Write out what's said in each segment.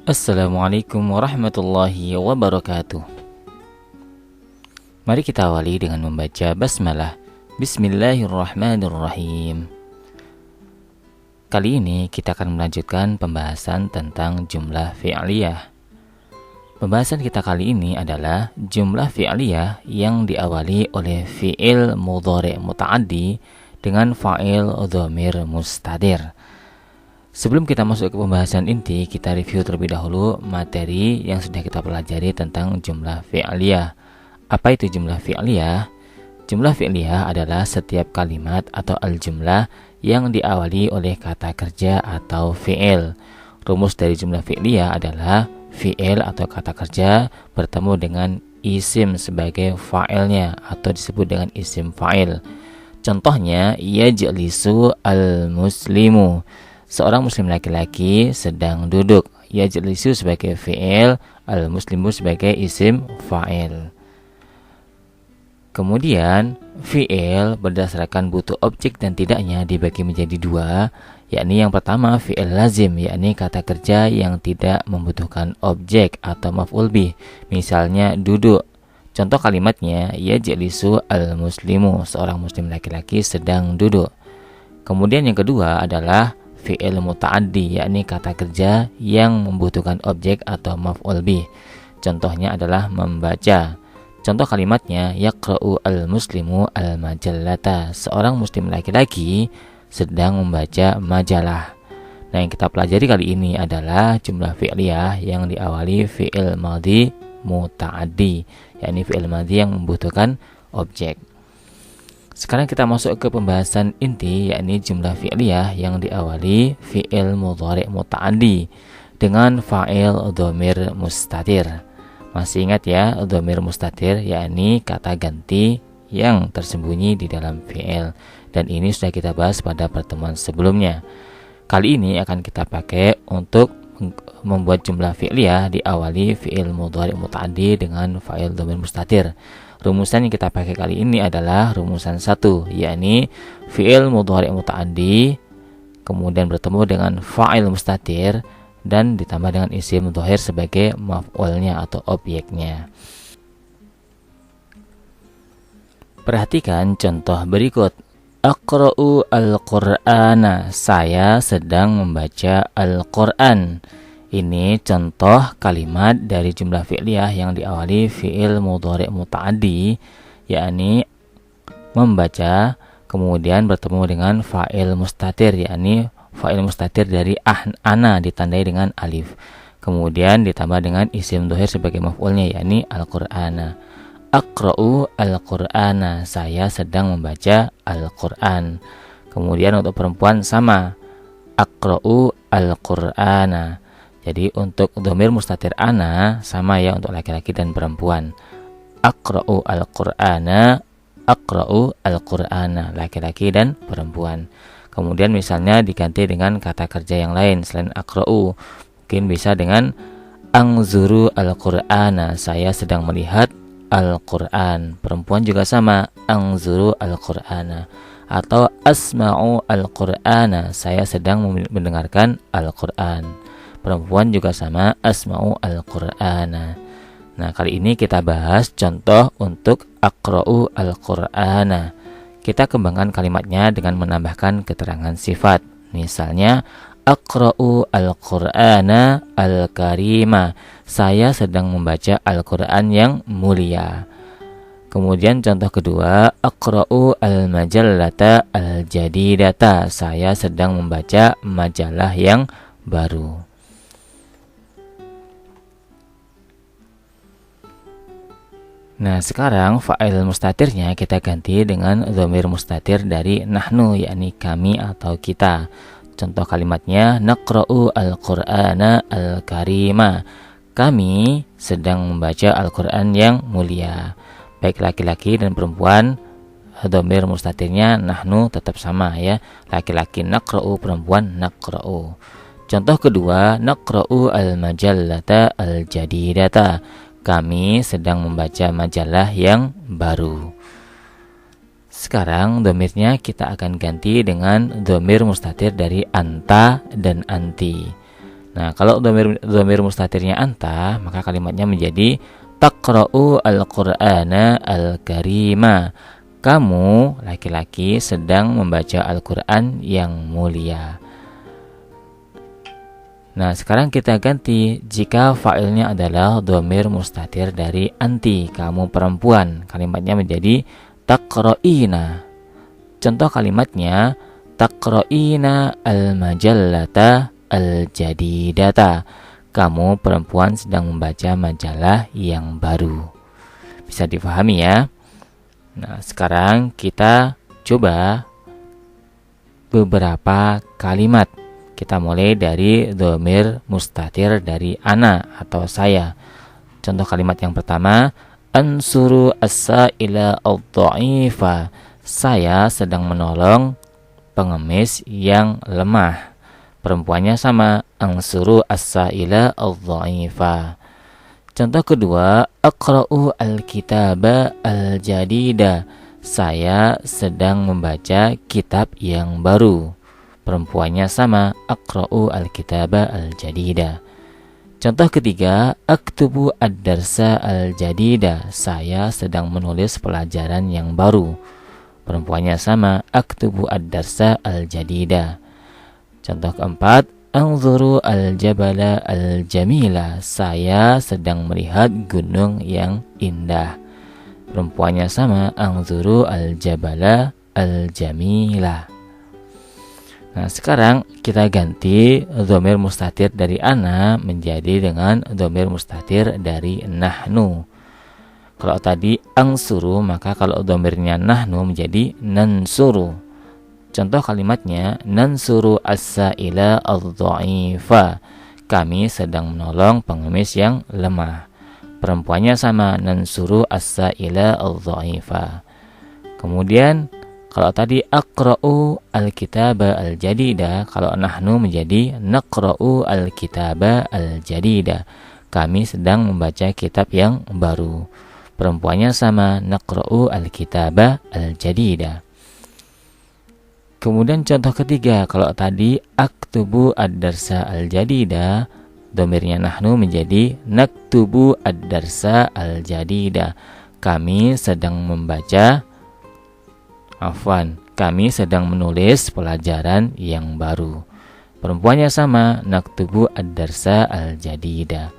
Assalamualaikum warahmatullahi wabarakatuh. Mari kita awali dengan membaca basmalah. Bismillahirrahmanirrahim. Kali ini kita akan melanjutkan pembahasan tentang jumlah fi'liyah. Pembahasan kita kali ini adalah jumlah fi'liyah yang diawali oleh fi'il mudhari' muta'addi dengan fa'il dhamir mustatir. Sebelum kita masuk ke pembahasan inti, kita review terlebih dahulu materi yang sudah kita pelajari tentang jumlah fi'liyah. Apa itu jumlah fi'liyah? Jumlah fi'liyah adalah setiap kalimat atau al-jumlah yang diawali oleh kata kerja atau fi'il. Rumus dari jumlah fi'liyah adalah fi'il atau kata kerja bertemu dengan isim sebagai fa'ilnya atau disebut dengan isim fa'il. Contohnya, yajlisu al-muslimu. Seorang muslim laki-laki sedang duduk. Yajlisu sebagai fi'il, al-muslimu sebagai isim fa'il. Kemudian fi'il berdasarkan butuh objek dan tidaknya dibagi menjadi dua, yakni yang pertama fi'il lazim, yakni kata kerja yang tidak membutuhkan objek atau maf'ul bih. Misalnya duduk. Contoh kalimatnya, yajlisu al-muslimu, seorang muslim laki-laki sedang duduk. Kemudian yang kedua adalah fi'il muta'addi, yakni kata kerja yang membutuhkan objek atau maf'ul bih. Contohnya adalah membaca. Contoh kalimatnya, yaqra'u al-muslimu al-majallata, seorang muslim laki-laki sedang membaca majalah. Nah, yang kita pelajari kali ini adalah jumlah fi'liyah yang diawali fi'il madhi muta'addi, yakni fi'il madhi yang membutuhkan objek. Sekarang kita masuk ke pembahasan inti, yakni jumlah fi'liyah yang diawali fi'il mudhari' muta'addi dengan fa'il dhamir mustatir. Masih ingat ya, dhamir mustatir yakni kata ganti yang tersembunyi di dalam fi'il, dan ini sudah kita bahas pada pertemuan sebelumnya. Kali ini akan kita pakai untuk membuat jumlah fi'liyah diawali fi'il mudhari' muta'addi dengan fa'il dhamir mustatir. Rumusan yang kita pakai kali ini adalah rumusan 1, yakni fi'il mudhari' muta'addi kemudian bertemu dengan fa'il mustatir dan ditambah dengan isim dhahir sebagai maf'ulnya atau objeknya. Perhatikan contoh berikut. Aqra'u al-Qur'ana, saya sedang membaca Al-Qur'an. Ini contoh kalimat dari jumlah fi'liyah yang diawali fi'il mudhari' muta'addi, yakni membaca kemudian bertemu dengan fa'il mustatir, yakni fa'il mustatir dari ana ditandai dengan alif. Kemudian ditambah dengan isim dhahir sebagai maf'ulnya, yakni al-Qur'ana. Aqra'u al-Qur'ana, saya sedang membaca Al-Qur'an. Kemudian untuk perempuan sama, aqra'u al-Qur'ana. Jadi untuk dhamir mustatir ana sama ya untuk laki-laki dan perempuan. Aqra'u al-Qur'ana, aqra'u al-Qur'ana, laki-laki dan perempuan. Kemudian misalnya diganti dengan kata kerja yang lain selain aqra'u. Mungkin bisa dengan anzuru al-Qur'ana, saya sedang melihat Al-Qur'an. Perempuan juga sama, anzuru al-Qur'ana. Atau asma'u al-Qur'ana, saya sedang mendengarkan Al-Qur'an. Perempuan juga sama, asma'u al-Qur'ana. Nah, kali ini kita bahas contoh untuk aqra'u al-Qur'ana. Kita kembangkan kalimatnya dengan menambahkan keterangan sifat. Misalnya, aqra'u al-Qur'ana al-karima, saya sedang membaca Al-Qur'an yang mulia. Kemudian contoh kedua, aqra'u al-majallata al-jadidata, saya sedang membaca majalah yang baru. Nah, sekarang fa'il mustatirnya kita ganti dengan dhamir mustatir dari nahnu, yakni kami atau kita. Contoh kalimatnya, naqra'u al-Qur'ana al-karima, kami sedang membaca Al-Qur'an yang mulia. Baik laki-laki dan perempuan, dhamir mustatirnya nahnu tetap sama ya. Laki-laki naqra'u, perempuan naqra'u. Contoh kedua, naqra'u al-majallata al-jadidata, kami sedang membaca majalah yang baru. Sekarang dhamirnya kita akan ganti dengan dhamir mustatir dari anta dan anti. Nah, kalau dhamir mustatirnya anta, maka kalimatnya menjadi taqra'u al-Qur'ana al-karima. Kamu laki-laki sedang membaca Al-Qur'an yang mulia. Nah, sekarang kita ganti. Jika fa'ilnya adalah dhamir mustatir dari anti, kamu perempuan, kalimatnya menjadi taqra'ina. Contoh kalimatnya, taqra'ina al-majallata al-jadidata. Kamu perempuan sedang membaca majalah yang baru. Bisa difahami ya? Nah, sekarang kita coba beberapa kalimat. Kita mulai dari dhamir mustatir dari ana atau saya. Contoh kalimat yang pertama, ansuru as-sa'ila ad-dha'ifa. Saya sedang menolong pengemis yang lemah. Perempuannya sama, ansuru as-sa'ila ad-dha'ifa. Contoh kedua, aqra'u al-kitaba al-jadida. Saya sedang membaca kitab yang baru. Perempuannya sama, aqra'u al-kitaba al-jadida. Contoh ketiga, aktubu ad-darsa al-jadida. Saya sedang menulis pelajaran yang baru. Perempuannya sama, aktubu ad-darsa al-jadida. Contoh keempat, anzuru al-jabala al-jamila. Saya sedang melihat gunung yang indah. Perempuannya sama, anzuru al-jabala al-jamila. Nah, sekarang kita ganti dhamir mustatir dari ana menjadi dengan dhamir mustatir dari nahnu. Kalau tadi angsuru, maka kalau dhamirnya nahnu menjadi nansuru. Contoh kalimatnya, nansuru as-sa'ila ad-dha'ifa. Kami sedang menolong pengemis yang lemah. Perempuannya sama, nansuru as-sa'ila ad-dha'ifa. Kemudian kalau tadi aqra'u al-kitaba al-jadida, kalau nahnu menjadi naqra'u al-kitaba al-jadida. Kami sedang membaca kitab yang baru. Perempuannya sama, naqra'u al-kitaba al-jadida. Kemudian contoh ketiga, kalau tadi aktubu ad-darsa al-jadida, dhamirnya nahnu menjadi naktubu ad-darsa al-jadida. Kami sedang kami sedang menulis pelajaran yang baru. Perempuannya sama, naktubu ad-darsa al-jadida.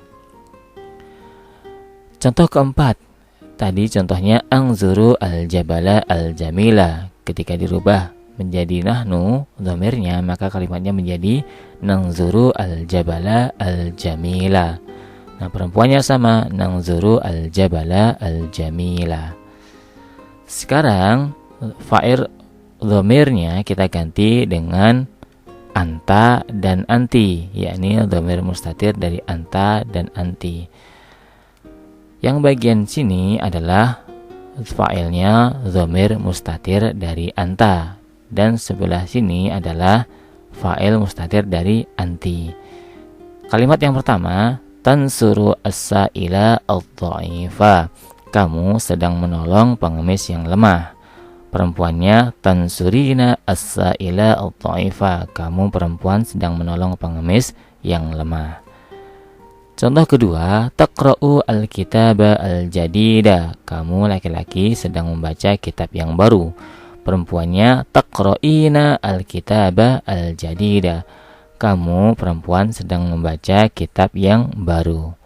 Contoh keempat, tadi contohnya anzuru al-jabala al-jamila. Ketika dirubah menjadi nahnu dhamirnya, maka kalimatnya menjadi nanzuru al-jabala al-jamila. Nah, perempuannya sama, nanzuru al-jabala al-jamila. Sekarang fa'il dhamirnya kita ganti dengan anta dan anti, yakni dhamir mustatir dari anta dan anti. Yang bagian sini adalah fa'ilnya dhamir mustatir dari anta, dan sebelah sini adalah fa'il mustatir dari anti. Kalimat yang pertama, tansuru as-sa'ila ad-dha'ifa. Kamu sedang menolong pengemis yang lemah. Perempuannya, tansurina as-sa'ila ad-dha'ifa. Kamu perempuan sedang menolong pengemis yang lemah. Contoh kedua, taqra'u al-kitaba al-jadida. Kamu laki-laki sedang membaca kitab yang baru. Perempuannya, taqra'ina al-kitaba al-jadida. Kamu perempuan sedang membaca kitab yang baru.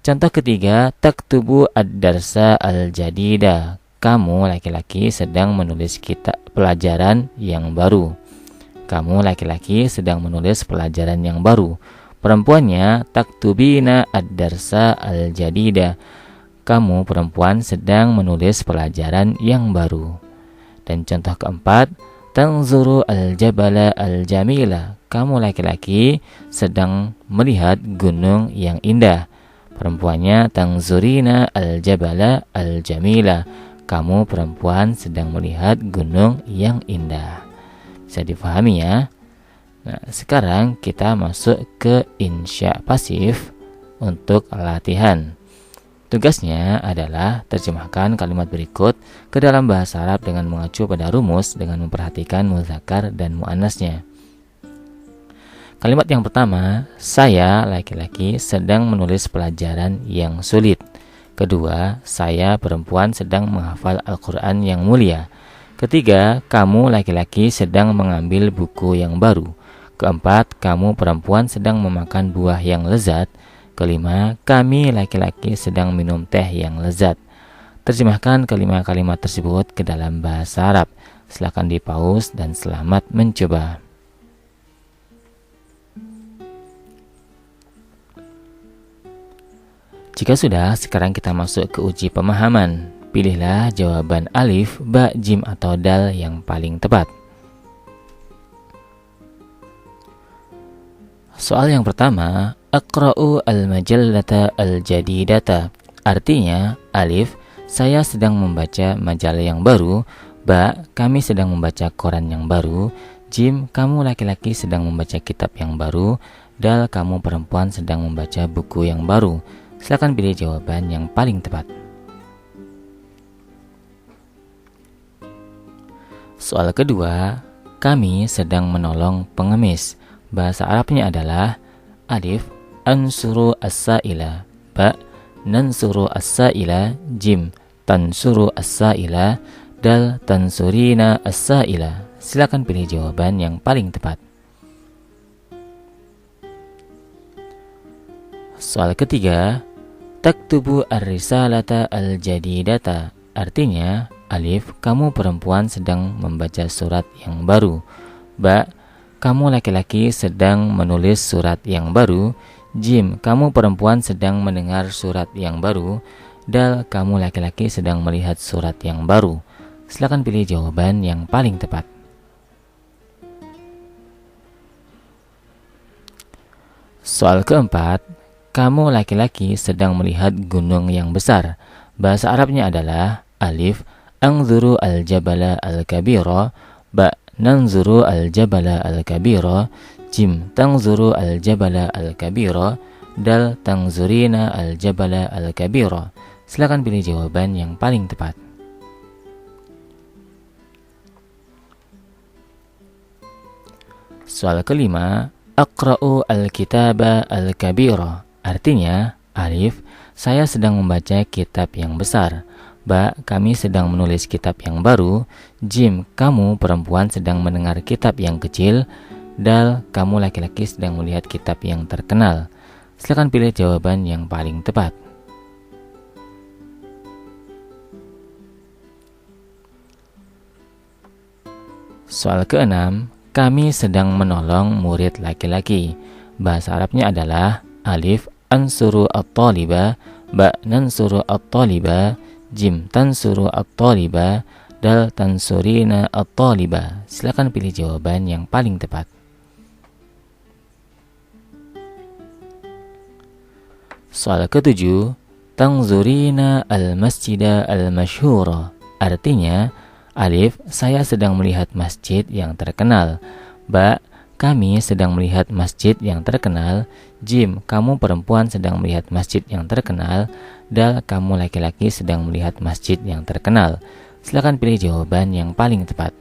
Contoh ketiga, taktubu ad-darsa al-jadida. Kamu laki-laki sedang menulis kitab pelajaran yang baru. Kamu laki-laki sedang menulis pelajaran yang baru. Perempuannya, taktubina ad-darsa al-jadida. Kamu perempuan sedang menulis pelajaran yang baru. Dan contoh keempat, tanzuru al-jabala al-jamila. Kamu laki-laki sedang melihat gunung yang indah. Perempuannya, tanzurina al-jabala al-jamila. Kamu perempuan sedang melihat gunung yang indah. Bisa difahami ya? Nah, sekarang kita masuk ke insya pasif untuk latihan. Tugasnya adalah terjemahkan kalimat berikut ke dalam bahasa Arab dengan mengacu pada rumus dengan memperhatikan muzakkar dan muannasnya. Kalimat yang pertama, saya laki-laki sedang menulis pelajaran yang sulit. Kedua, saya perempuan sedang menghafal Al-Quran yang mulia. Ketiga, kamu laki-laki sedang mengambil buku yang baru. Keempat, kamu perempuan sedang memakan buah yang lezat. Kelima, kami laki-laki sedang minum teh yang lezat. Terjemahkan kelima kalimat tersebut ke dalam bahasa Arab. Silakan di-pause dan selamat mencoba. Jika sudah, sekarang kita masuk ke uji pemahaman. Pilihlah jawaban alif, ba, jim, atau dal yang paling tepat. Soal yang pertama, Aqra'u al-majallata al-jadidata. Artinya, alif, saya sedang membaca majalah yang baru. Ba, kami sedang membaca koran yang baru. Jim, kamu laki-laki sedang membaca kitab yang baru. Dal, kamu perempuan sedang membaca buku yang baru. Silakan pilih jawaban yang paling tepat. Soal kedua, kami sedang menolong pengemis. Bahasa Arabnya adalah alif, ansuru as-sa'ila. Ba, nansuru as-sa'ila. Jim, tansuru as-sa'ila. Dal, tansurina as-sa'ila. Silakan pilih jawaban yang paling tepat. Soal ketiga, taktubu ar-risalata al-jadidata. Artinya, alif, kamu perempuan sedang membaca surat yang baru. Ba, kamu laki-laki sedang menulis surat yang baru. Jim, kamu perempuan sedang mendengar surat yang baru. Dal, kamu laki-laki sedang melihat surat yang baru. Silakan pilih jawaban yang paling tepat. Soal keempat, kamu laki-laki sedang melihat gunung yang besar. Bahasa Arabnya adalah alif, anzuru al-jabala al-kabira. Ba, nanzuru al-jabala al-kabira. Jim, tanzuru al-jabala al-kabira. Dal, tanzurina al-jabala al-kabira. Silakan pilih jawaban yang paling tepat. Soal kelima, Aqra'u al-kitaba al-kabira. Artinya, alif, saya sedang membaca kitab yang besar. Ba, kami sedang menulis kitab yang baru. Jim, kamu perempuan sedang mendengar kitab yang kecil. Dal, kamu laki-laki sedang melihat kitab yang terkenal. Silakan pilih jawaban yang paling tepat. Soal keenam, kami sedang menolong murid laki-laki. Bahasa Arabnya adalah alif, ansuru at-taliba. Ba, nansuru at-taliba. Jim, tansuru at-taliba. Dal, tansurina at-taliba. Silakan pilih jawaban yang paling tepat. Soal ketujuh, tanzurina al-masjida al-masyhura. Artinya, alif, saya sedang melihat masjid yang terkenal. Ba, kami sedang melihat masjid yang terkenal. Jim, kamu perempuan sedang melihat masjid yang terkenal. Dal, kamu laki-laki sedang melihat masjid yang terkenal. Silakan pilih jawaban yang paling tepat.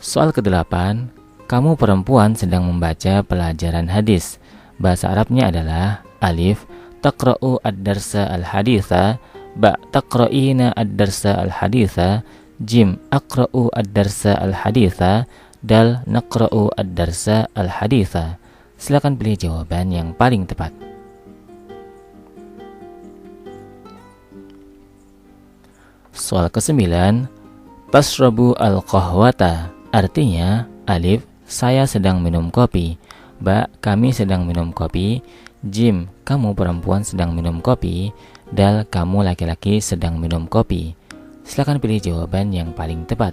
Soal ke-8, kamu perempuan sedang membaca pelajaran hadis. Bahasa Arabnya adalah alif, taqra'u ad-darsa al-haditha. Ba, taqra'ina ad-darsa al-haditha. Jim, aqra'u ad-darsa al-haditha. Dal, naqra'u ad-darsa al-haditha. Silakan pilih jawaban yang paling tepat. Soal ke-9, tasrabu al-qahwata. Artinya, alif, saya sedang minum kopi. Ba, kami sedang minum kopi. Jim, kamu perempuan sedang minum kopi. Dal, kamu laki-laki sedang minum kopi. Silakan pilih jawaban yang paling tepat.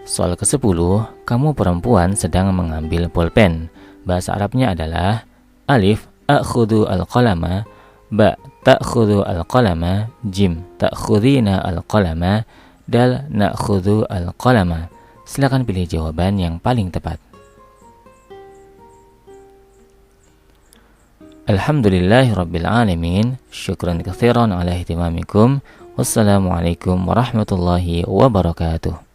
Soal ke-10, kamu perempuan sedang mengambil pulpen. Bahasa Arabnya adalah alif, akhudhu al-qalama. Ba, ta'khudhu al-qalama. Jim, ta'khudhina al-qalama. Dal, na'khudhu al-qalama. Silakan pilih jawaban yang paling tepat. Alhamdulillahirabbil alamin. Syukran katsiran ala ihtimamikum. Wassalamualaikum warahmatullahi wabarakatuh.